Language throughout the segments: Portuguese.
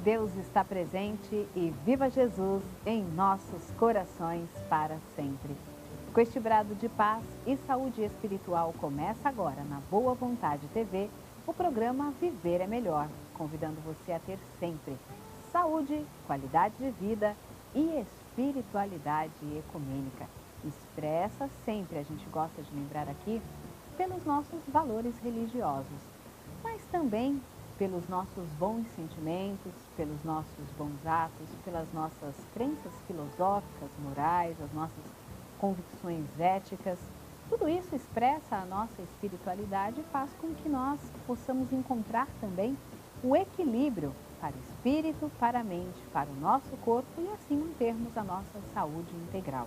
Deus está presente e viva Jesus em nossos corações para sempre. Com este brado de paz e saúde espiritual começa agora na Boa Vontade TV, o programa Viver é Melhor, convidando você a ter sempre saúde, qualidade de vida e espiritualidade ecumênica. Expressa sempre, a gente gosta de lembrar aqui, pelos nossos valores religiosos, mas também pelos nossos bons sentimentos, pelos nossos bons atos, pelas nossas crenças filosóficas, morais, as nossas convicções éticas. Tudo isso expressa a nossa espiritualidade e faz com que nós possamos encontrar também o equilíbrio para o espírito, para a mente, para o nosso corpo e assim mantermos a nossa saúde integral.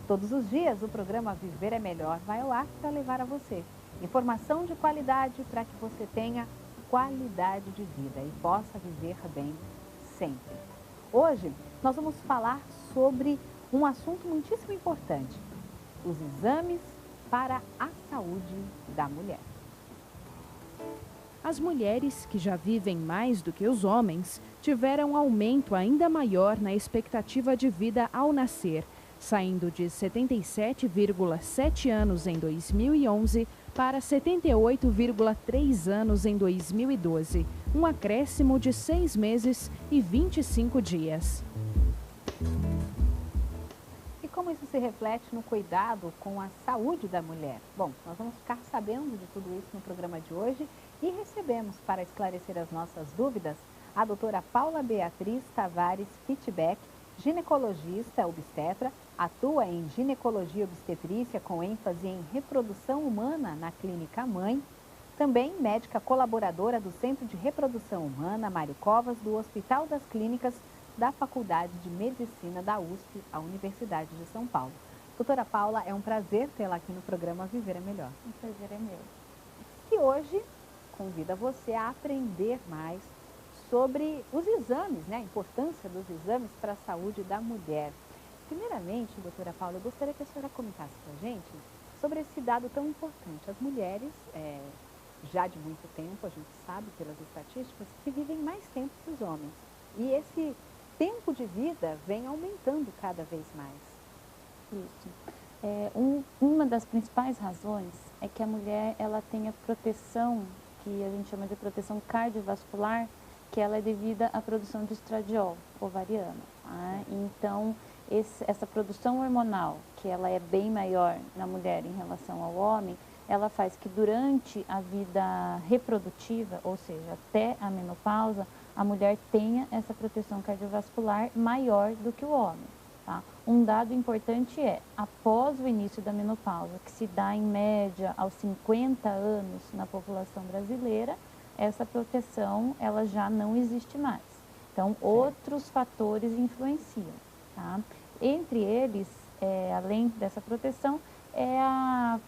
Todos os dias o programa Viver é Melhor vai ao ar para levar a você informação de qualidade para que você tenha qualidade de vida e possa viver bem sempre. Hoje nós vamos falar sobre um assunto muitíssimo importante, os exames para a saúde da mulher. As mulheres, que já vivem mais do que os homens, tiveram um aumento ainda maior na expectativa de vida ao nascer, saindo de 77,7 anos em 2011 para 78,3 anos em 2012, um acréscimo de 6 meses e 25 dias. E como isso se reflete no cuidado com a saúde da mulher? Bom, nós vamos ficar sabendo de tudo isso no programa de hoje e recebemos para esclarecer as nossas dúvidas a doutora Paula Beatriz Tavares Fitbeck, ginecologista obstetra, atua em ginecologia obstetrícia com ênfase em reprodução humana na Clínica Mãe, também médica colaboradora do Centro de Reprodução Humana Mário Covas do Hospital das Clínicas da Faculdade de Medicina da USP, a Universidade de São Paulo. Doutora Paula, é um prazer tê-la aqui no programa Viver é Melhor. O prazer é meu. E hoje convida você a aprender mais sobre os exames, né? A importância dos exames para a saúde da mulher. Primeiramente, doutora Paula, eu gostaria que a senhora comentasse para a gente sobre esse dado tão importante. As mulheres, já de muito tempo, a gente sabe pelas estatísticas, que vivem mais tempo que os homens. E esse tempo de vida vem aumentando cada vez mais. Isso. Uma das principais razões é que a mulher ela tem a proteção, que a gente chama de proteção cardiovascular, que ela é devida à produção de estradiol ovariano. Tá? Então, essa produção hormonal, que ela é bem maior na mulher em relação ao homem, ela faz que durante a vida reprodutiva, ou seja, até a menopausa, a mulher tenha essa proteção cardiovascular maior do que o homem. Tá? Um dado importante é, após o início da menopausa, que se dá em média aos 50 anos na população brasileira, essa proteção ela já não existe mais. Então, outros fatores influenciam. Tá? Entre eles, além dessa proteção, a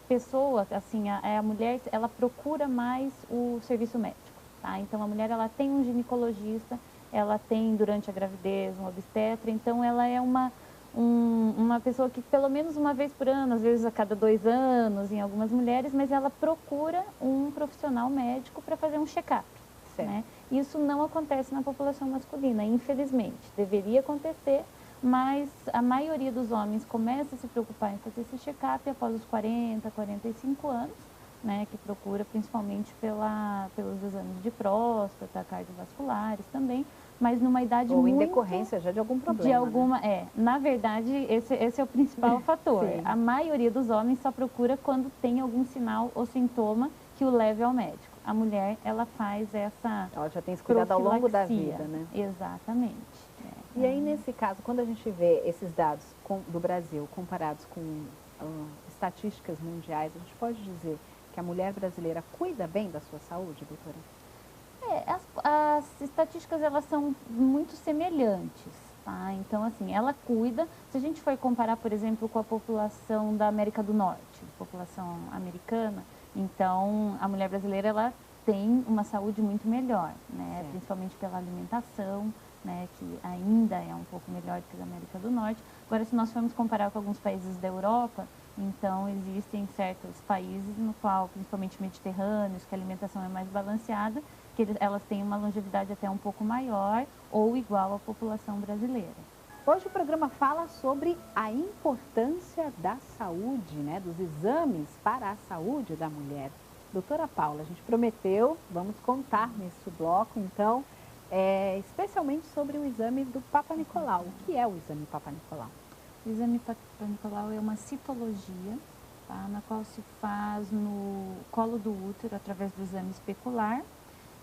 pessoa, assim, a mulher, ela procura mais o serviço médico. Tá? Então, a mulher ela tem um ginecologista, ela tem durante a gravidez um obstetra, então ela é uma pessoa que pelo menos uma vez por ano, às vezes a cada 2 anos em algumas mulheres, mas ela procura um profissional médico para fazer um check-up. Né? Isso não acontece na população masculina, infelizmente. Deveria acontecer, mas a maioria dos homens começa a se preocupar em fazer esse check-up após os 40, 45 anos, né, que procura principalmente pelos exames de próstata, cardiovasculares também, mas numa idade ou muito... em decorrência já de algum problema. né? Na verdade, esse é o principal fator. A maioria dos homens só procura quando tem algum sinal ou sintoma que o leve ao médico. A mulher, ela faz essa Ela já tem esse cuidado ao longo da vida, né? Exatamente. E aí, nesse caso, quando a gente vê esses dados do Brasil comparados com estatísticas mundiais, a gente pode dizer que a mulher brasileira cuida bem da sua saúde, doutora? As estatísticas, elas são muito semelhantes, tá? Então, assim, ela cuida, se a gente for comparar, por exemplo, com a população da América do Norte, população americana, então, a mulher brasileira, ela tem uma saúde muito melhor, né? Principalmente pela alimentação, né? Que ainda é um pouco melhor do que a América do Norte. Agora, se nós formos comparar com alguns países da Europa, Então, existem certos países no qual, principalmente mediterrâneos, que a alimentação é mais balanceada, que elas têm uma longevidade até um pouco maior ou igual à população brasileira. Hoje o programa fala sobre a importância da saúde, né, dos exames para a saúde da mulher. Doutora Paula, a gente prometeu, vamos contar nesse bloco, então, especialmente sobre o exame do Papa Nicolau. O que é o exame Papa Nicolau? O exame Papa Nicolau é uma citologia, tá, na qual se faz no colo do útero através do exame especular.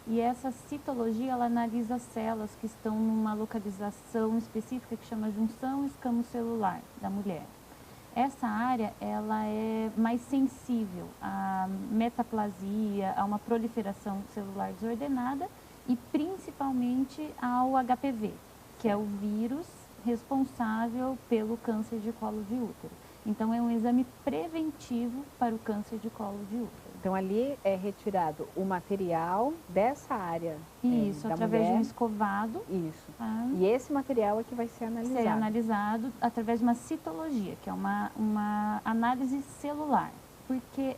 E essa citologia, ela analisa as células que estão numa localização específica que chama junção escamocelular da mulher. Essa área, ela é mais sensível à metaplasia, a uma proliferação celular desordenada e principalmente ao HPV, que é o vírus responsável pelo câncer de colo de útero. Então, é um exame preventivo para o câncer de colo de útero. Então, ali é retirado o material dessa área Isso, da através mulher. de um escovado. Isso. Tá? E esse material é que vai ser analisado. Ser analisado através de uma citologia, que é uma análise celular. Porque,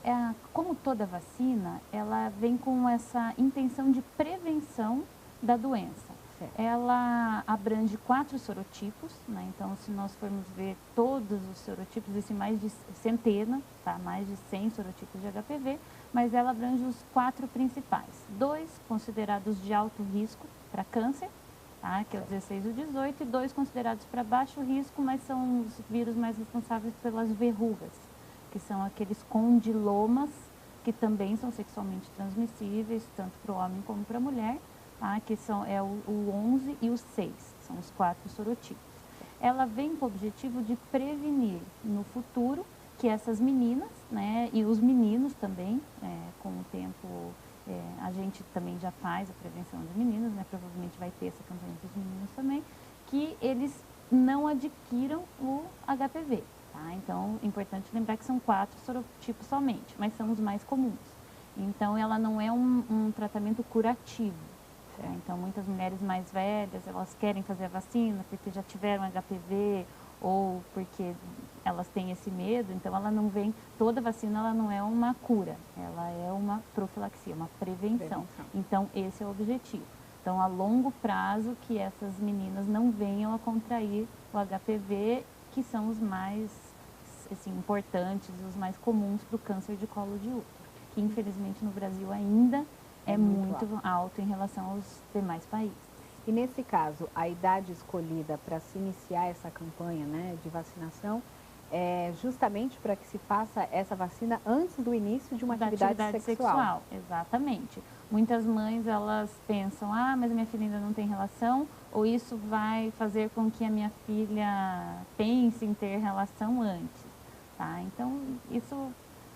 como toda vacina, ela vem com essa intenção de prevenção da doença. Certo. Ela abrange 4 sorotipos, né? Então, se nós formos ver todos os sorotipos, existem mais de centena, tá? Mais de 100 sorotipos de HPV, mas ela abrange os 4 principais. 2 considerados de alto risco para câncer, tá? Que é o 16 e o 18, e 2 considerados para baixo risco, mas são os vírus mais responsáveis pelas verrugas, que são aqueles condilomas, que também são sexualmente transmissíveis, tanto para o homem como para a mulher. Que o 11 e o 6, são os 4 sorotipos. Ela vem com o objetivo de prevenir no futuro que essas meninas, né, e os meninos também, com o tempo, a gente também já faz a prevenção de meninos, né, provavelmente vai ter essa campanha para os meninos também, que eles não adquiram o HPV. Tá? Então, é importante lembrar que são 4 sorotipos somente, mas são os mais comuns. Então, ela não é um tratamento curativo. Então, muitas mulheres mais velhas, elas querem fazer a vacina porque já tiveram HPV ou porque elas têm esse medo, então ela não vem, toda vacina ela não é uma cura, ela é uma profilaxia, uma prevenção. Então, esse é o objetivo. Então, a longo prazo, que essas meninas não venham a contrair o HPV, que são os mais assim, importantes, os mais comuns para o câncer de colo de útero, que infelizmente no Brasil ainda é muito alto em relação aos demais países. E nesse caso, a idade escolhida para se iniciar essa campanha, né, de vacinação é justamente para que se faça essa vacina antes do início de uma atividade sexual. Exatamente. Muitas mães, elas pensam, mas a minha filha ainda não tem relação, ou isso vai fazer com que a minha filha pense em ter relação antes. Tá? Então, isso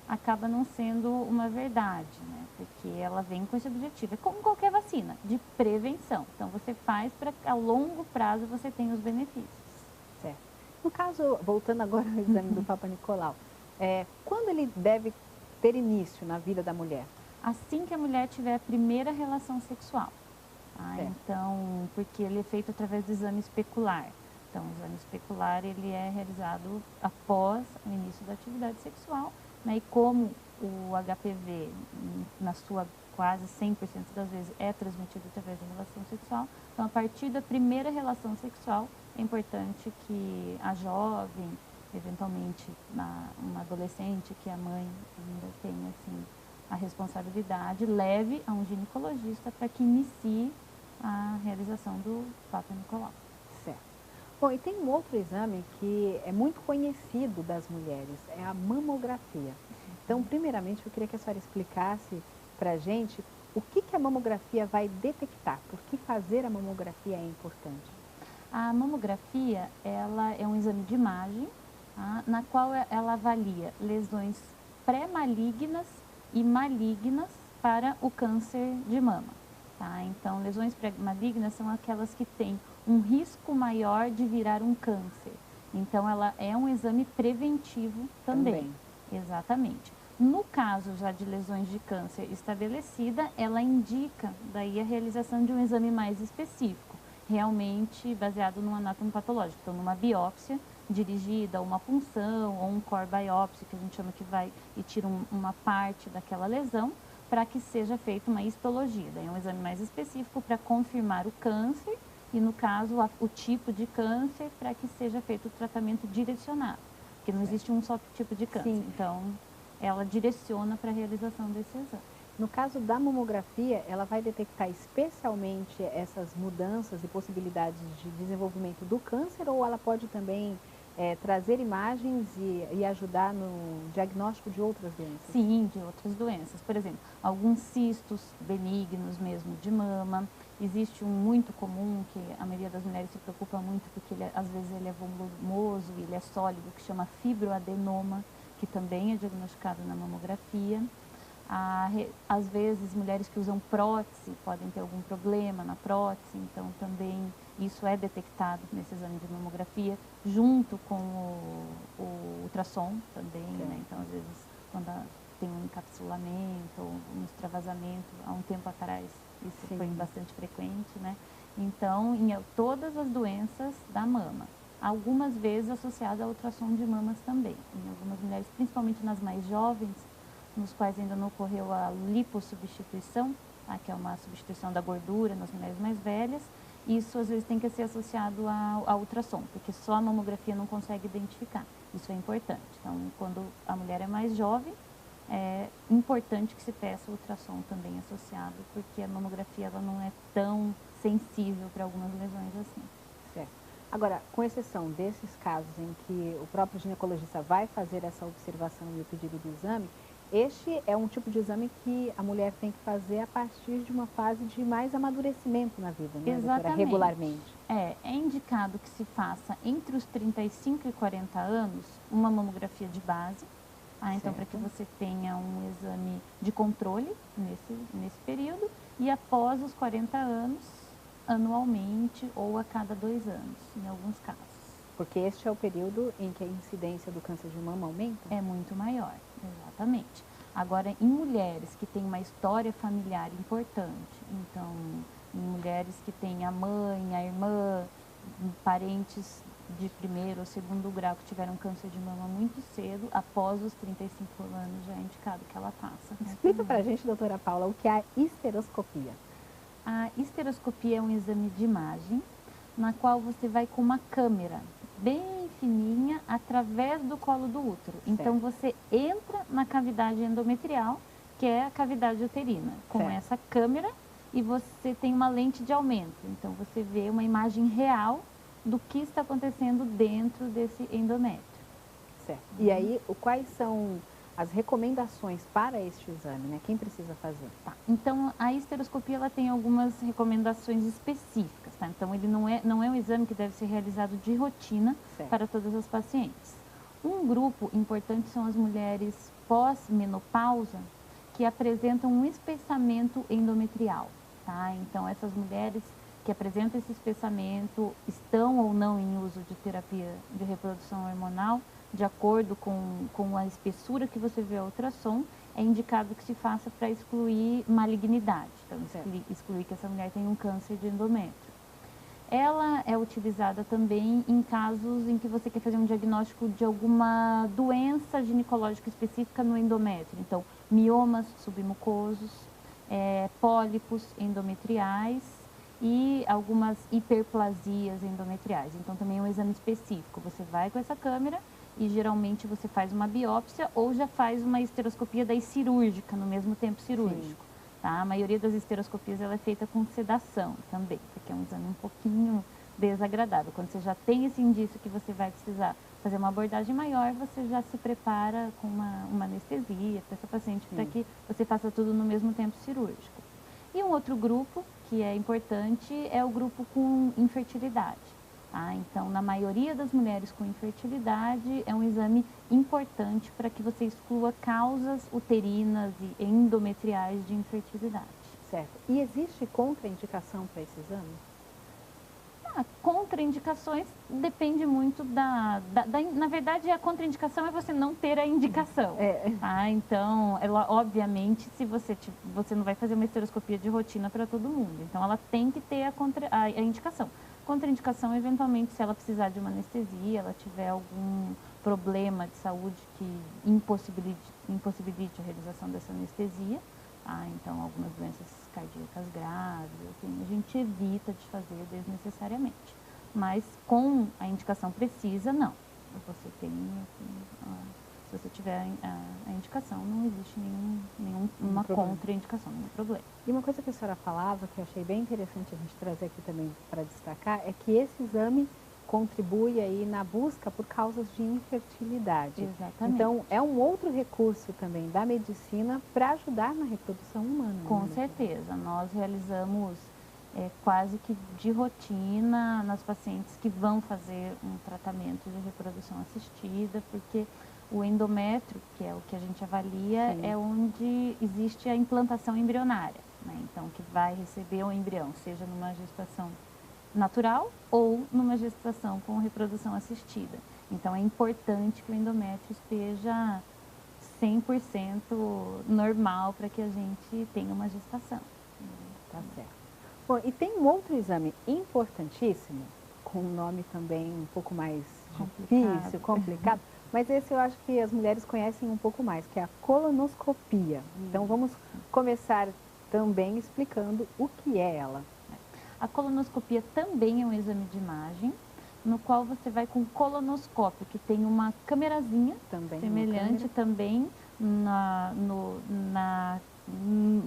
acaba não sendo uma verdade, né? Porque ela vem com esse objetivo. É como qualquer vacina, de prevenção. Então, você faz para que a longo prazo você tenha os benefícios. Certo. No caso, voltando agora ao exame do Papa Nicolau, quando ele deve ter início na vida da mulher? Assim que a mulher tiver a primeira relação sexual. Tá? Então, porque ele é feito através do exame especular. Então, o exame especular, ele é realizado após o início da atividade sexual. E como o HPV, na sua quase 100% das vezes, é transmitido através da relação sexual, então a partir da primeira relação sexual, é importante que a jovem, eventualmente uma adolescente, que a mãe ainda tenha assim, a responsabilidade, leve a um ginecologista para que inicie a realização do Papa Nicolau. Certo. Bom, e tem um outro exame que é muito conhecido das mulheres, é a mamografia. Então, primeiramente, eu queria que a senhora explicasse para a gente o que a mamografia vai detectar, por que fazer a mamografia é importante. A mamografia, ela é um exame de imagem, tá, na qual ela avalia lesões pré-malignas e malignas para o câncer de mama. Tá? Então, lesões pré-malignas são aquelas que têm um risco maior de virar um câncer. Então, ela é um exame preventivo também. Exatamente. No caso já de lesões de câncer estabelecida, ela indica daí a realização de um exame mais específico, realmente baseado num anátomo patológico, então numa biópsia dirigida uma punção ou um core biopsy, que a gente chama que vai e tira uma parte daquela lesão, para que seja feita uma histologia. Daí é um exame mais específico para confirmar o câncer e, no caso, o tipo de câncer, para que seja feito o tratamento direcionado. Porque não existe um só tipo de câncer. Sim. Então, ela direciona para a realização desse exame. No caso da mamografia, ela vai detectar especialmente essas mudanças e possibilidades de desenvolvimento do câncer, ou ela pode também trazer imagens e ajudar no diagnóstico de outras doenças? Sim, de outras doenças. Por exemplo, alguns cistos benignos mesmo de mama. Existe um muito comum que a maioria das mulheres se preocupa muito porque às vezes ele é volumoso, ele é sólido, que chama fibroadenoma, que também é diagnosticado na mamografia. Às vezes, mulheres que usam prótese podem ter algum problema na prótese, então também isso é detectado nesse exame de mamografia, junto com o ultrassom também, né? Então, às vezes, quando tem um encapsulamento ou um extravasamento, há um tempo atrás, isso foi bastante frequente, né? Então, em todas as doenças da mama, algumas vezes associada ao ultrassom de mamas também, em algumas mulheres, principalmente nas mais jovens, nos quais ainda não ocorreu a lipossubstituição, que é uma substituição da gordura nas mulheres mais velhas. Isso às vezes tem que ser associado ao ultrassom, porque só a mamografia não consegue identificar. Isso é importante. Então, quando a mulher é mais jovem, é importante que se peça o ultrassom também associado, porque a mamografia ela não é tão sensível para algumas lesões assim. Certo. Agora, com exceção desses casos em que o próprio ginecologista vai fazer essa observação e o pedido do exame, este é um tipo de exame que a mulher tem que fazer a partir de uma fase de mais amadurecimento na vida, né, doutora? Regularmente. É indicado que se faça entre os 35 e 40 anos uma mamografia de base, então para que você tenha um exame de controle nesse período, e após os 40 anos, anualmente ou a cada 2 anos, em alguns casos. Porque este é o período em que a incidência do câncer de mama aumenta? É muito maior, exatamente. Agora, em mulheres que têm uma história familiar importante, então, em mulheres que têm a mãe, a irmã, parentes de primeiro ou segundo grau que tiveram câncer de mama muito cedo, após os 35 anos já é indicado que ela faça. Explica pra gente, doutora Paula, o que é a histeroscopia. A histeroscopia é um exame de imagem, na qual você vai com uma câmera bem fininha através do colo do útero. Certo. Então você entra na cavidade endometrial, que é a cavidade uterina, com essa câmera, e você tem uma lente de aumento. Então você vê uma imagem real do que está acontecendo dentro desse endométrio. Certo. E aí, quais são as recomendações para este exame, né? Quem precisa fazer? Tá. Então, a histeroscopia ela tem algumas recomendações específicas, tá? Então, ele não é um exame que deve ser realizado de rotina para todas as pacientes. Um grupo importante são as mulheres pós-menopausa que apresentam um espessamento endometrial, tá? Então, essas mulheres que apresentam esse espessamento estão ou não em uso de terapia de reprodução hormonal, de acordo com a espessura que você vê ao ultrassom, é indicado que se faça para excluir malignidade, então excluir que essa mulher tem um câncer de endométrio. Ela é utilizada também em casos em que você quer fazer um diagnóstico de alguma doença ginecológica específica no endométrio, então miomas submucosos, pólipos endometriais e algumas hiperplasias endometriais. Então também é um exame específico, você vai com essa câmera e geralmente você faz uma biópsia ou já faz uma histeroscopia daí cirúrgica, no mesmo tempo cirúrgico. Tá? A maioria das histeroscopias ela é feita com sedação também, porque é um exame um pouquinho desagradável. Quando você já tem esse indício que você vai precisar fazer uma abordagem maior, você já se prepara com uma anestesia para essa paciente, para que você faça tudo no mesmo tempo cirúrgico. E um outro grupo que é importante é o grupo com infertilidade. Então, na maioria das mulheres com infertilidade, é um exame importante para que você exclua causas uterinas e endometriais de infertilidade. Certo. E existe contraindicação para esse exame? Contraindicações depende muito na verdade, a contraindicação é você não ter a indicação. Então, ela, obviamente, se você não vai fazer uma histeroscopia de rotina para todo mundo. Então, ela tem que ter a indicação. Contraindicação, eventualmente, se ela precisar de uma anestesia, ela tiver algum problema de saúde que impossibilite a realização dessa anestesia, tá? Então, algumas doenças cardíacas graves, assim, a gente evita de fazer desnecessariamente. Mas com a indicação precisa, não. Você tem, se você tiver a indicação, não existe nenhuma contraindicação, nenhum problema. E uma coisa que a senhora falava, que eu achei bem interessante a gente trazer aqui também para destacar, é que esse exame contribui aí na busca por causas de infertilidade. Exatamente. Então, é um outro recurso também da medicina para ajudar na reprodução humana. Com certeza. Nós realizamos quase que de rotina nas pacientes que vão fazer um tratamento de reprodução assistida, porque o endométrio, que é o que a gente avalia, Sim. é onde existe a implantação embrionária, né? Então, que vai receber o embrião, seja numa gestação natural ou numa gestação com reprodução assistida. Então, é importante que o endométrio esteja 100% normal para que a gente tenha uma gestação. Tá certo. Bom, e tem um outro exame importantíssimo, com um nome também um pouco mais difícil, complicado, mas esse eu acho que as mulheres conhecem um pouco mais, que é a colonoscopia. Então, vamos começar também explicando o que é ela. A colonoscopia também é um exame de imagem, no qual você vai com colonoscópio, que tem uma câmerazinha Também semelhante também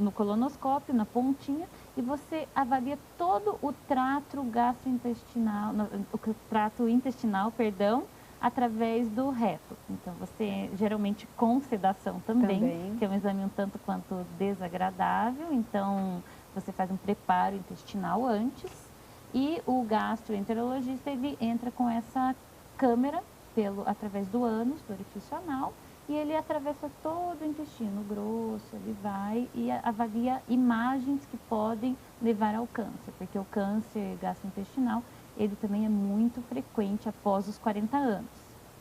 no colonoscópio, na pontinha, e você avalia todo o trato gastrointestinal, o trato intestinal, perdão, através do reto. Então, você geralmente com sedação também, que é um exame um tanto quanto desagradável. Então, você faz um preparo intestinal antes e o gastroenterologista, ele entra com essa câmera através do ânus, do orifício anal, e ele atravessa todo o intestino grosso, ele vai e avalia imagens que podem levar ao câncer, porque o câncer gastrointestinal, ele também é muito frequente após os 40 anos.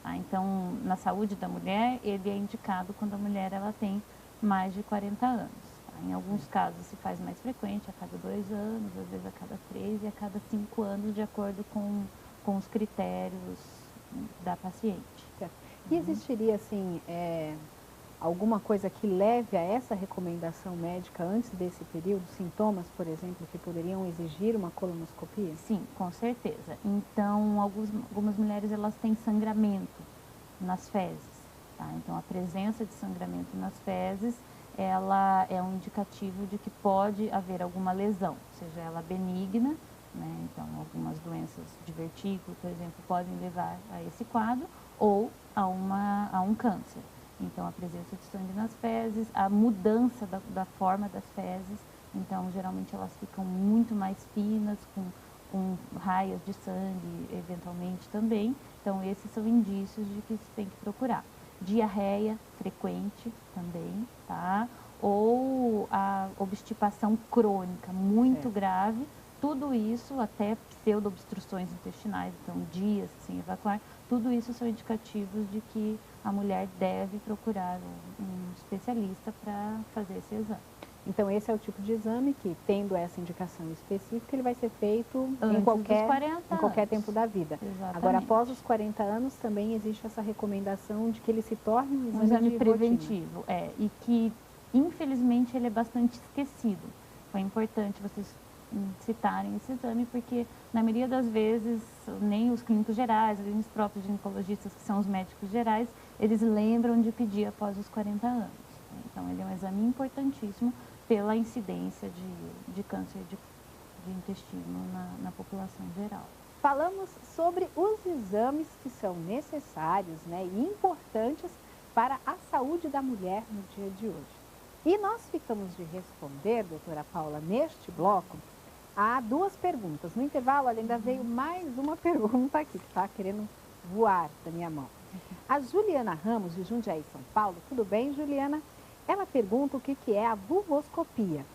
Tá? Então, na saúde da mulher, ele é indicado quando a mulher ela tem mais de 40 anos. Tá? Em alguns casos se faz mais frequente, a cada 2 anos, às vezes a cada 3 e a cada 5 anos, de acordo com os critérios da paciente. E existiria, assim, alguma coisa que leve a essa recomendação médica antes desse período? Sintomas, por exemplo, que poderiam exigir uma colonoscopia? Sim, com certeza. Então, algumas mulheres, elas têm sangramento nas fezes, tá? Então, a presença de sangramento nas fezes, ela é um indicativo de que pode haver alguma lesão, seja ela benigna, né? Então, algumas doenças de vertígula, por exemplo, podem levar a esse quadro, ou a um câncer. Então, a presença de sangue nas fezes, a mudança da forma das fezes. Então, geralmente elas ficam muito mais finas, com raias de sangue, eventualmente também. Então, esses são indícios de que se tem que procurar. Diarreia frequente também, tá? Ou a obstipação crônica muito grave. Tudo isso, até pseudo-obstruções intestinais, então dias sem evacuar, tudo isso são indicativos de que a mulher deve procurar um especialista para fazer esse exame. Então, esse é o tipo de exame que, tendo essa indicação específica, ele vai ser feito Antes em qualquer anos. tempo da vida. Exatamente. Agora, após os 40 anos, também existe essa recomendação de que ele se torne um exame de preventivo. E que, infelizmente, ele é bastante esquecido. Foi importante vocês citarem esse exame, porque na maioria das vezes nem os clínicos gerais, nem os próprios ginecologistas, que são os médicos gerais, eles lembram de pedir após os 40 anos. Então, ele é um exame importantíssimo pela incidência de câncer de intestino na população geral. Falamos sobre os exames que são necessários, né, e importantes para a saúde da mulher no dia de hoje. E nós ficamos de responder, doutora Paula, neste bloco, a 2 perguntas. No intervalo, ainda veio mais uma pergunta aqui, que está querendo voar da minha mão. A Juliana Ramos, de Jundiaí, São Paulo. Tudo bem, Juliana? Ela pergunta o que é a vulvoscopia.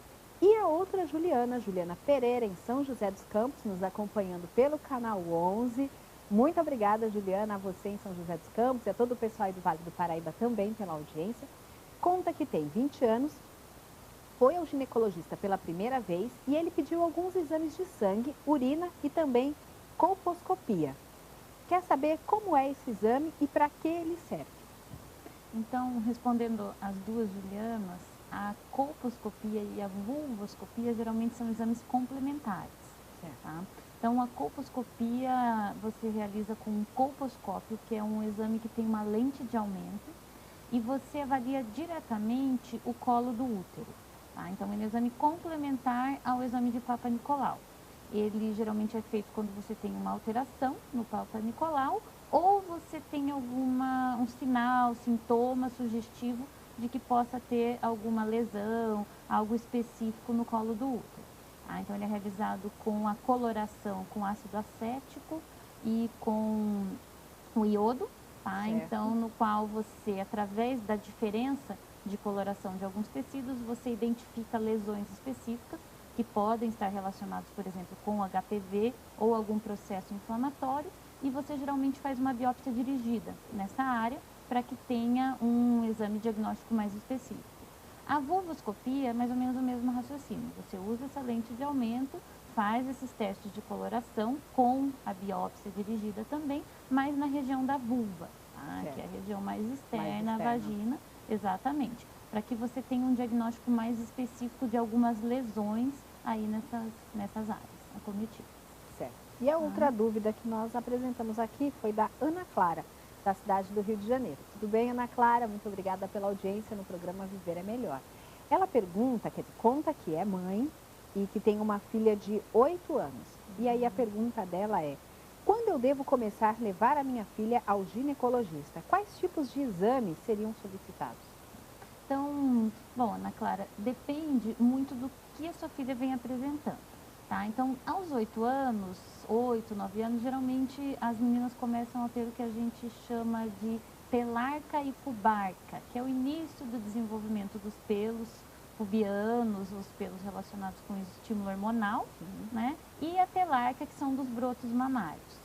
E a outra Juliana Pereira, em São José dos Campos, nos acompanhando pelo canal 11. Muito obrigada, Juliana, a você em São José dos Campos e a todo o pessoal aí do Vale do Paraíba também pela audiência. Conta que tem 20 anos, foi ao ginecologista pela primeira vez e ele pediu alguns exames de sangue, urina e também colposcopia. Quer saber como é esse exame e para que ele serve? Então, respondendo às duas Julianas, a colposcopia e a vulvoscopia geralmente são exames complementares. Tá? Então, a colposcopia você realiza com um colposcópio, que é um exame que tem uma lente de aumento, e você avalia diretamente o colo do útero. Tá? Então, ele é um exame complementar ao exame de Papa Nicolau. Ele geralmente é feito quando você tem uma alteração no Papa Nicolau ou você tem um sinal, sintoma sugestivo de que possa ter alguma lesão, algo específico no colo do útero. Tá? Então, ele é realizado com a coloração com ácido acético e com o iodo, tá? Então, no qual você, através da diferença de coloração de alguns tecidos, você identifica lesões específicas que podem estar relacionados, por exemplo, com HPV ou algum processo inflamatório, e você geralmente faz uma biópsia dirigida nessa área para que tenha um exame diagnóstico mais específico. A vulvoscopia é mais ou menos o mesmo raciocínio. Você usa essa lente de aumento, faz esses testes de coloração com a biópsia dirigida também, mas na região da vulva, tá? Que é a região mais externa, a vagina, exatamente, para que você tenha um diagnóstico mais específico de algumas lesões aí nessas áreas acometidas. Certo. E a outra dúvida que nós apresentamos aqui foi da Ana Clara, da cidade do Rio de Janeiro. Tudo bem, Ana Clara? Muito obrigada pela audiência no programa Viver é Melhor. Ela pergunta, conta que é mãe e que tem uma filha de 8 anos. E aí a pergunta dela é: quando eu devo começar a levar a minha filha ao ginecologista? Quais tipos de exames seriam solicitados? Então, bom, Ana Clara, depende muito do que a sua filha vem apresentando. Tá? Então, aos 8 anos, 8, 9 anos, geralmente as meninas começam a ter o que a gente chama de pelarca e pubarca, que é o início do desenvolvimento dos pelos pubianos, os pelos relacionados com o estímulo hormonal, né? E a telarca, que são dos brotos mamários.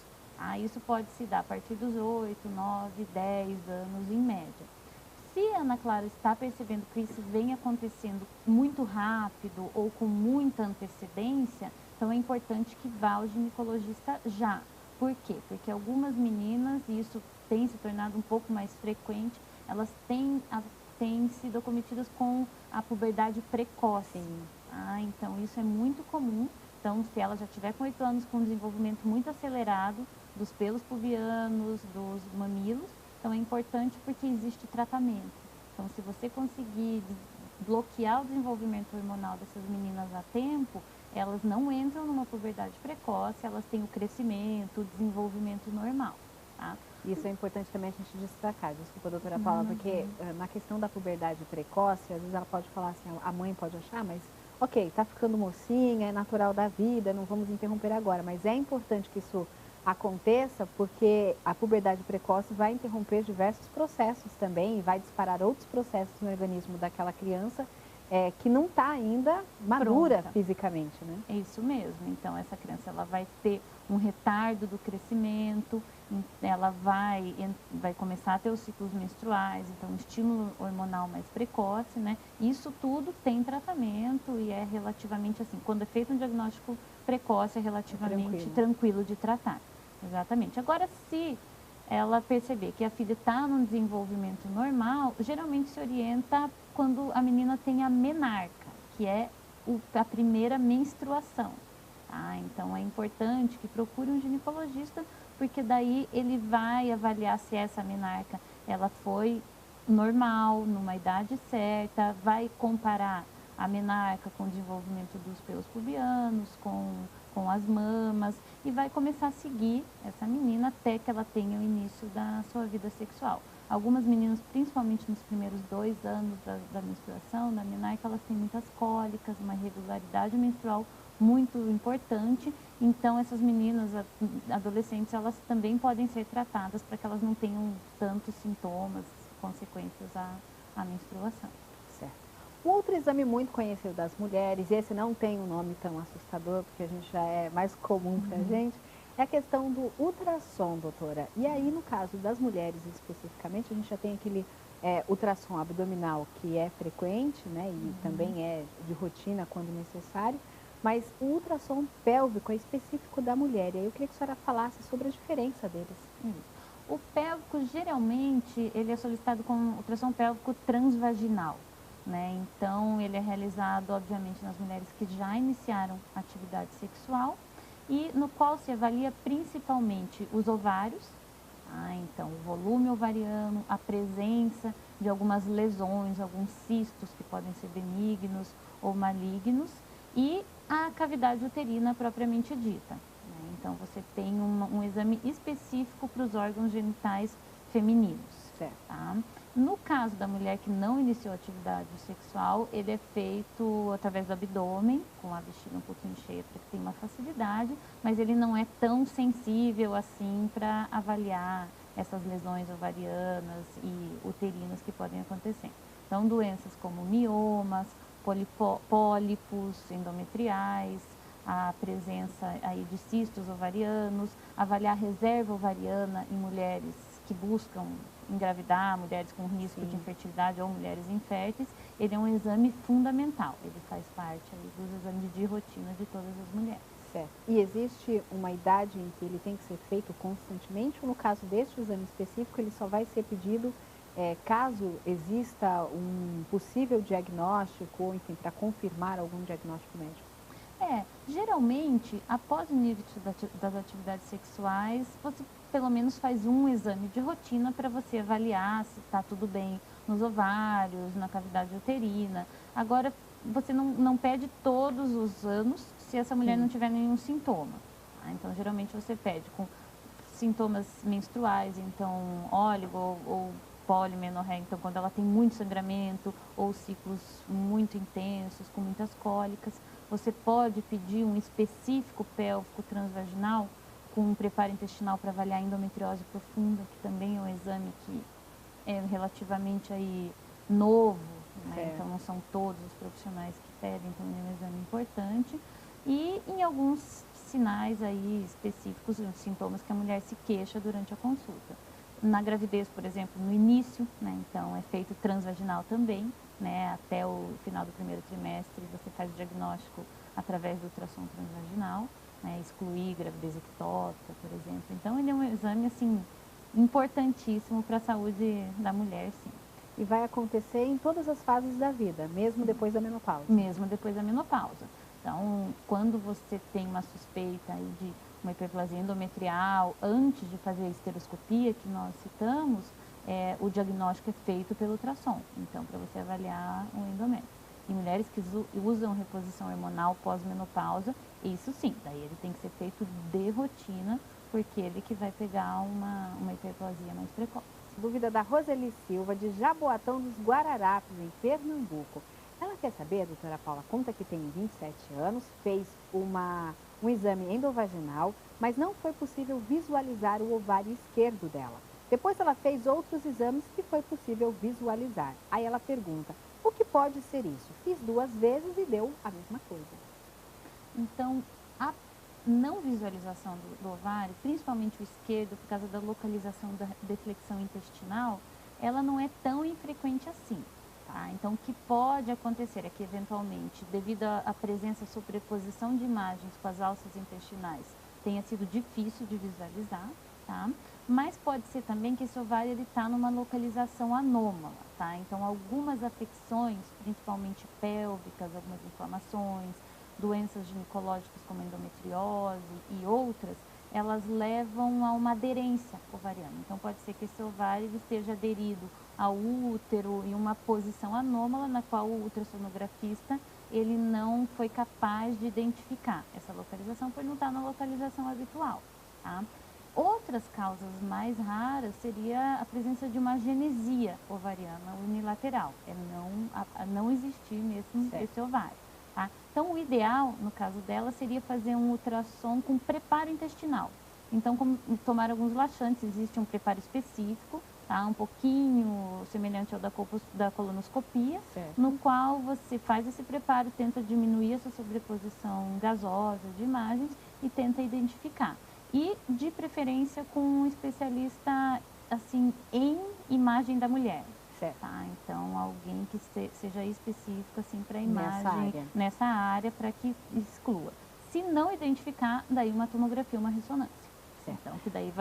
Isso pode se dar a partir dos 8, 9, 10 anos em média. Se a Ana Clara está percebendo que isso vem acontecendo muito rápido ou com muita antecedência, então é importante que vá ao ginecologista já. Por quê? Porque algumas meninas, e isso tem se tornado um pouco mais frequente, elas têm sido acometidas com a puberdade precoce. Então isso é muito comum. Então, se ela já tiver com 8 anos com um desenvolvimento muito acelerado dos pelos pubianos, dos mamilos, então é importante porque existe tratamento. Então, se você conseguir bloquear o desenvolvimento hormonal dessas meninas a tempo, elas não entram numa puberdade precoce, elas têm o crescimento, o desenvolvimento normal. Tá? Isso é importante também a gente destacar, desculpa, doutora Paula, porque na questão da puberdade precoce, às vezes ela pode falar assim, a mãe pode achar, mas ok, tá ficando mocinha, é natural da vida, não vamos interromper agora, mas é importante que isso aconteça porque a puberdade precoce vai interromper diversos processos também e vai disparar outros processos no organismo daquela criança que não está ainda madura fisicamente, né? É isso mesmo. Então, essa criança ela vai ter um retardo do crescimento, ela vai começar a ter os ciclos menstruais, então, um estímulo hormonal mais precoce, né? Isso tudo tem tratamento e é relativamente assim, quando é feito um diagnóstico precoce, é relativamente tranquilo de tratar. Exatamente. Agora, se ela perceber que a filha está num desenvolvimento normal, geralmente se orienta quando a menina tem a menarca, que é a primeira menstruação. Tá? Então, é importante que procure um ginecologista, porque daí ele vai avaliar se essa menarca ela foi normal, numa idade certa, vai comparar a menarca com o desenvolvimento dos pelos pubianos, com as mamas, e vai começar a seguir essa menina até que ela tenha o início da sua vida sexual. Algumas meninas, principalmente nos primeiros 2 anos da menstruação, da menarca, elas têm muitas cólicas, uma irregularidade menstrual muito importante. Então, essas meninas adolescentes, elas também podem ser tratadas para que elas não tenham tantos sintomas, consequências à menstruação. Certo. Um outro exame muito conhecido das mulheres, e esse não tem um nome tão assustador, porque a gente já é mais comum para a gente, é a questão do ultrassom, doutora. E aí, no caso das mulheres especificamente, a gente já tem aquele ultrassom abdominal que é frequente, né, e também é de rotina quando necessário, Mas o ultrassom pélvico é específico da mulher. E aí eu queria que a senhora falasse sobre a diferença deles. O pélvico, geralmente, ele é solicitado com ultrassom pélvico transvaginal, né? Então, ele é realizado, obviamente, nas mulheres que já iniciaram atividade sexual e no qual se avalia principalmente os ovários, tá? Então, o volume ovariano, a presença de algumas lesões, alguns cistos que podem ser benignos ou malignos e a cavidade uterina propriamente dita. Então, você tem um exame específico para os órgãos genitais femininos. Certo. Tá? No caso da mulher que não iniciou atividade sexual, ele é feito através do abdômen, com a bexiga um pouquinho cheia para que tenha uma facilidade, mas ele não é tão sensível assim para avaliar essas lesões ovarianas e uterinas que podem acontecer. Então, doenças como miomas, pólipos endometriais, a presença aí de cistos ovarianos, avaliar a reserva ovariana em mulheres que buscam engravidar, mulheres com risco de infertilidade ou mulheres inférteis, ele é um exame fundamental, ele faz parte aí dos exames de rotina de todas as mulheres. Certo. E existe uma idade em que ele tem que ser feito constantemente ou no caso deste exame específico ele só vai ser pedido caso exista um possível diagnóstico ou enfim, para confirmar algum diagnóstico médico? Geralmente, após o início das atividades sexuais, você pelo menos faz um exame de rotina para você avaliar se está tudo bem nos ovários, na cavidade uterina. Agora, você não pede todos os anos se essa mulher não tiver nenhum sintoma. Tá? Então, geralmente você pede com sintomas menstruais, então óligo ou polimenorreia, então quando ela tem muito sangramento ou ciclos muito intensos, com muitas cólicas, você pode pedir um específico pélvico transvaginal com um preparo intestinal para avaliar a endometriose profunda, que também é um exame que é relativamente aí novo, né? Então não são todos os profissionais que pedem, então é um exame importante. E em alguns sinais aí específicos, sintomas que a mulher se queixa durante a consulta. Na gravidez, por exemplo, no início, né? Então é feito transvaginal também, né? Até o final do primeiro trimestre você faz o diagnóstico através do ultrassom transvaginal, né? Excluir gravidez ectópica, por exemplo. Então ele é um exame assim importantíssimo para a saúde da mulher, sim. E vai acontecer em todas as fases da vida, mesmo depois da menopausa? Mesmo depois da menopausa. Então, quando você tem uma suspeita aí de uma hiperplasia endometrial, antes de fazer a esteroscopia que nós citamos, o diagnóstico é feito pelo ultrassom, então, para você avaliar o endométrio. Em mulheres que usam reposição hormonal pós-menopausa, isso sim, daí ele tem que ser feito de rotina, porque ele que vai pegar uma hiperplasia mais precoce. Dúvida da Roseli Silva, de Jaboatão dos Guararapes, em Pernambuco. Ela quer saber, a doutora Paula conta que tem 27 anos, fez um exame endovaginal, mas não foi possível visualizar o ovário esquerdo dela. Depois ela fez outros exames que foi possível visualizar. Aí ela pergunta, o que pode ser isso? Fiz 2 vezes e deu a mesma coisa. Então, a não visualização do ovário, principalmente o esquerdo, por causa da localização da deflexão intestinal, ela não é tão infrequente assim. Tá? Então, o que pode acontecer é que, eventualmente, devido à presença, sobreposição de imagens com as alças intestinais, tenha sido difícil de visualizar, tá? Mas pode ser também que esse ovário está numa localização anômala, tá? Então, algumas afecções, principalmente pélvicas, algumas inflamações, doenças ginecológicas como endometriose e outras, elas levam a uma aderência ovariana. Então, pode ser que esse ovário esteja aderido ao útero em uma posição anômala na qual o ultrassonografista ele não foi capaz de identificar essa localização por não estar na localização habitual. Tá? Outras causas mais raras seria a presença de uma agenesia ovariana unilateral, não existir mesmo esse ovário. Tá? Então, o ideal, no caso dela, seria fazer um ultrassom com preparo intestinal. Então, como tomar alguns laxantes, existe um preparo específico, tá? Um pouquinho semelhante ao da colonoscopia, no qual você faz esse preparo, tenta diminuir essa sobreposição gasosa de imagens e tenta identificar. E, de preferência, com um especialista, assim, em imagem da mulher. Certo. Tá? Então, alguém que seja específico assim, para a imagem, nessa área, para que exclua. Se não identificar, daí uma tomografia, uma ressonância. Certo. Então, que daí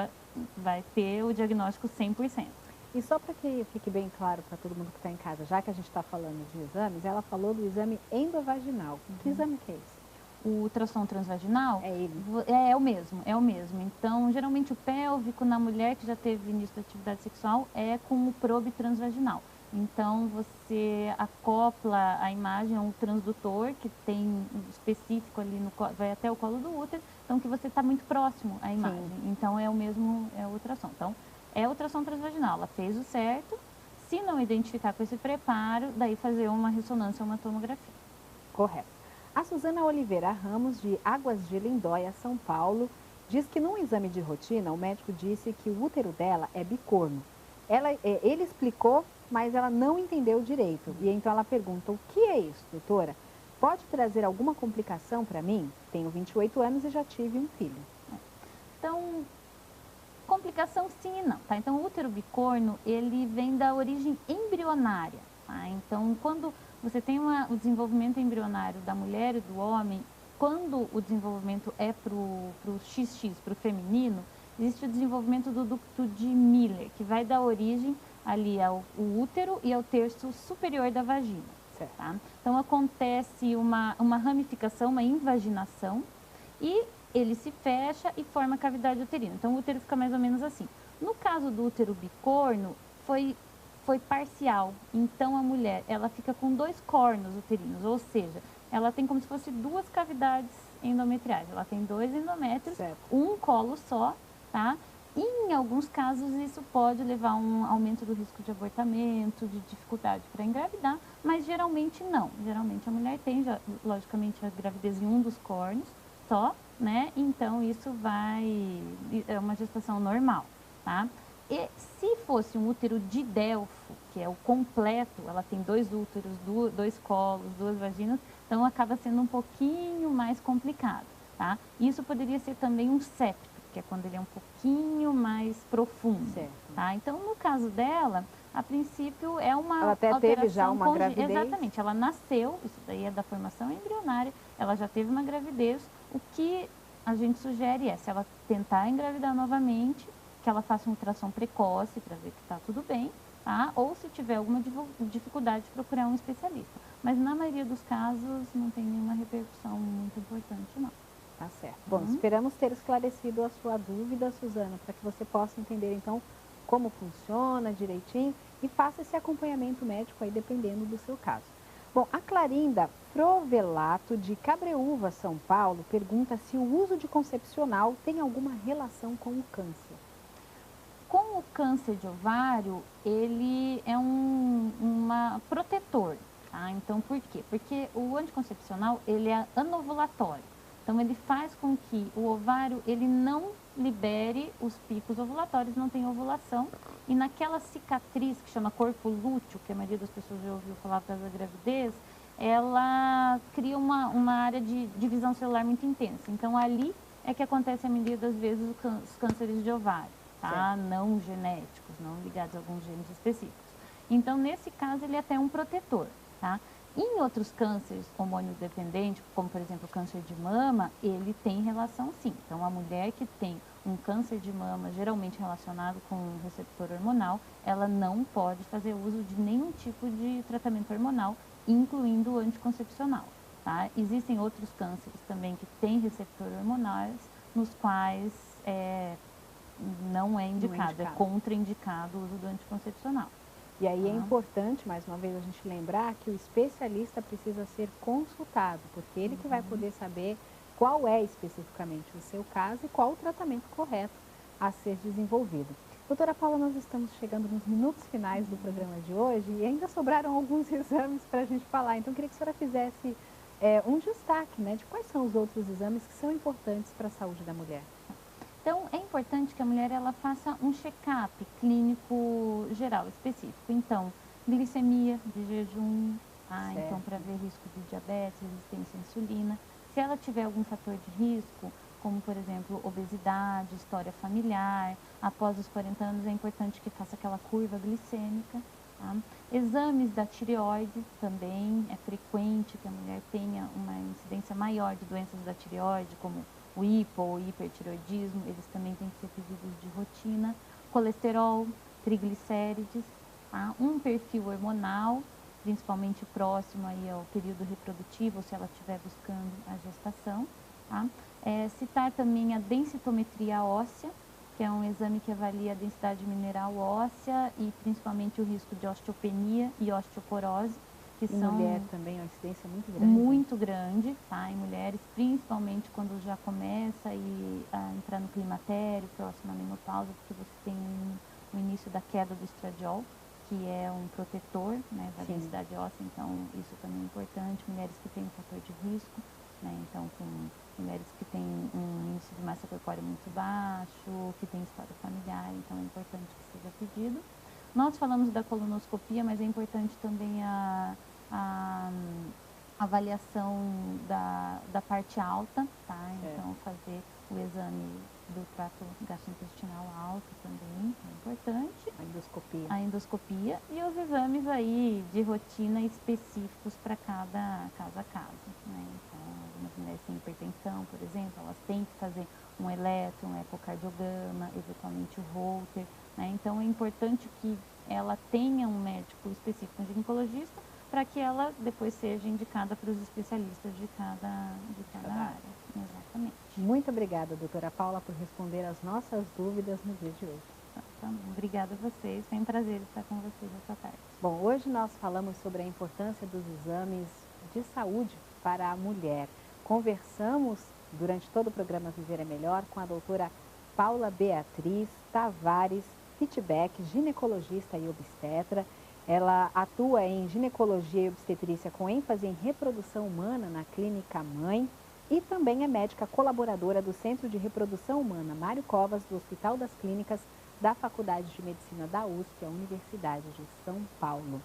vai ter o diagnóstico 100%. E só para que fique bem claro para todo mundo que está em casa, já que a gente está falando de exames, ela falou do exame endovaginal. Que exame que é esse? O ultrassom transvaginal é ele? É o mesmo, é o mesmo. Então, geralmente o pélvico na mulher que já teve início da atividade sexual é com o probe transvaginal. Então, você acopla a imagem a um transdutor que tem um específico ali, vai até o colo do útero, então que você está muito próximo à imagem. Sim. Então, é o mesmo, é o ultrassom. Então, é ultrassom transvaginal, ela fez o certo. Se não identificar com esse preparo, daí fazer uma ressonância ou uma tomografia. Correto. A Suzana Oliveira Ramos, de Águas de Lindóia, São Paulo, diz que num exame de rotina, o médico disse que o útero dela é bicorno. Ele explicou, mas ela não entendeu direito. E então ela pergunta, o que é isso, doutora? Pode trazer alguma complicação para mim? Tenho 28 anos e já tive um filho. Então, complicação sim e não, tá? Então, o útero bicorno, ele vem da origem embrionária, tá? Então, quando você tem o desenvolvimento embrionário da mulher e do homem, quando o desenvolvimento é para o XX, para o feminino, existe o desenvolvimento do ducto de Miller, que vai dar origem ali ao útero e ao terço superior da vagina. Tá? Então, acontece uma ramificação, uma invaginação, e ele se fecha e forma a cavidade uterina. Então, o útero fica mais ou menos assim. No caso do útero bicorno, foi parcial. Então, a mulher, ela fica com 2 cornos uterinos, ou seja, ela tem como se fosse 2 cavidades endometriais. Ela tem 2 endométrios, um colo só, tá? E, em alguns casos, isso pode levar a um aumento do risco de abortamento, de dificuldade para engravidar, mas geralmente não. Geralmente a mulher tem, logicamente, a gravidez em um dos cornos só, né? Então, isso é uma gestação normal, tá? E se fosse um útero de Delfo, que é o completo, ela tem 2 úteros, 2 colos, 2 vaginas, então acaba sendo um pouquinho mais complicado, tá? Isso poderia ser também um septo, que é quando ele é um pouquinho mais profundo, tá? Então, no caso dela, a princípio é uma ela até teve já uma gravidez? Exatamente, ela nasceu, isso daí é da formação embrionária, ela já teve uma gravidez. O que a gente sugere é, se ela tentar engravidar novamente, que ela faça um ultrassom precoce para ver que está tudo bem, tá? Ou se tiver alguma dificuldade, procurar um especialista. Mas na maioria dos casos não tem nenhuma repercussão muito importante, não. Tá certo. Bom, esperamos ter esclarecido a sua dúvida, Suzana, para que você possa entender então como funciona direitinho e faça esse acompanhamento médico aí dependendo do seu caso. Bom, a Clarinda Frovelato, de Cabreúva, São Paulo, pergunta se o uso de concepcional tem alguma relação com o câncer. Com o câncer de ovário, ele é um protetor, tá? Então, por quê? Porque o anticoncepcional, ele é anovulatório. Então, ele faz com que o ovário, ele não libere os picos ovulatórios, não tem ovulação. E naquela cicatriz que chama corpo lúteo, que a maioria das pessoas já ouviu falar por causa da gravidez, ela cria uma área de divisão celular muito intensa. Então, ali é que acontece a maioria das vezes os cânceres de ovário, tá? Não genéticos, não ligados a alguns genes específicos. Então, nesse caso, ele é até um protetor, tá? Em outros cânceres hormônio-dependentes, como por exemplo o câncer de mama, ele tem relação sim. Então, a mulher que tem um câncer de mama geralmente relacionado com um receptor hormonal, ela não pode fazer uso de nenhum tipo de tratamento hormonal, incluindo o anticoncepcional, tá? Existem outros cânceres também que têm receptor hormonais, nos quais não é indicado, é contraindicado o uso do anticoncepcional. E aí é importante, mais uma vez, a gente lembrar que o especialista precisa ser consultado, porque ele que vai poder saber qual é especificamente o seu caso e qual o tratamento correto a ser desenvolvido. Doutora Paula, nós estamos chegando nos minutos finais do programa de hoje e ainda sobraram alguns exames para a gente falar. Então, eu queria que a senhora fizesse um destaque, né, de quais são os outros exames que são importantes para a saúde da mulher. Então, é importante que a mulher ela faça um check-up clínico geral, específico. Então, glicemia de jejum, então para ver risco de diabetes, resistência à insulina. Se ela tiver algum fator de risco, como por exemplo obesidade, história familiar, após os 40 anos é importante que faça aquela curva glicêmica, Tá? Exames da tireoide também, é frequente que a mulher tenha uma incidência maior de doenças da tireoide, como o hipo ou hipertireoidismo, eles também têm que ser pedidos de rotina. Colesterol, triglicérides, tá? Um perfil hormonal, principalmente próximo aí ao período reprodutivo, se ela estiver buscando a gestação. Tá? Citar também a densitometria óssea, que é um exame que avalia a densidade mineral óssea e principalmente o risco de osteopenia e osteoporose, que em são mulher também é uma incidência muito grande. muito grande, tá? Em mulheres, principalmente quando já começa a entrar no climatério, próximo à menopausa, porque você tem o início da queda do estradiol, que é um protetor, né, da densidade óssea, então isso também é importante. Mulheres que têm um fator de risco, né, então com mulheres que têm um índice de massa corpórea muito baixo, que têm história familiar, então é importante que seja pedido. Nós falamos da colonoscopia, mas é importante também a avaliação da parte alta, tá? Então fazer o exame do trato gastrointestinal alto também é importante. A endoscopia e os exames aí de rotina específicos para cada caso a caso, né? Então, algumas mulheres têm hipertensão, por exemplo, elas têm que fazer um eletro, um ecocardiograma, eventualmente o Holter, né? Então, é importante que ela tenha um médico específico, um ginecologista, para que ela depois seja indicada para os especialistas de cada área. Exatamente. Muito obrigada, doutora Paula, por responder as nossas dúvidas no dia de hoje. Tá bom. Obrigada a vocês, foi um prazer estar com vocês essa tarde. Bom, hoje nós falamos sobre a importância dos exames de saúde para a mulher. Conversamos durante todo o programa Viver é Melhor com a doutora Paula Beatriz Tavares Fitbeck, ginecologista e obstetra. Ela atua em ginecologia e obstetrícia com ênfase em reprodução humana na Clínica Mãe e também é médica colaboradora do Centro de Reprodução Humana Mário Covas, do Hospital das Clínicas da Faculdade de Medicina da USP, a Universidade de São Paulo.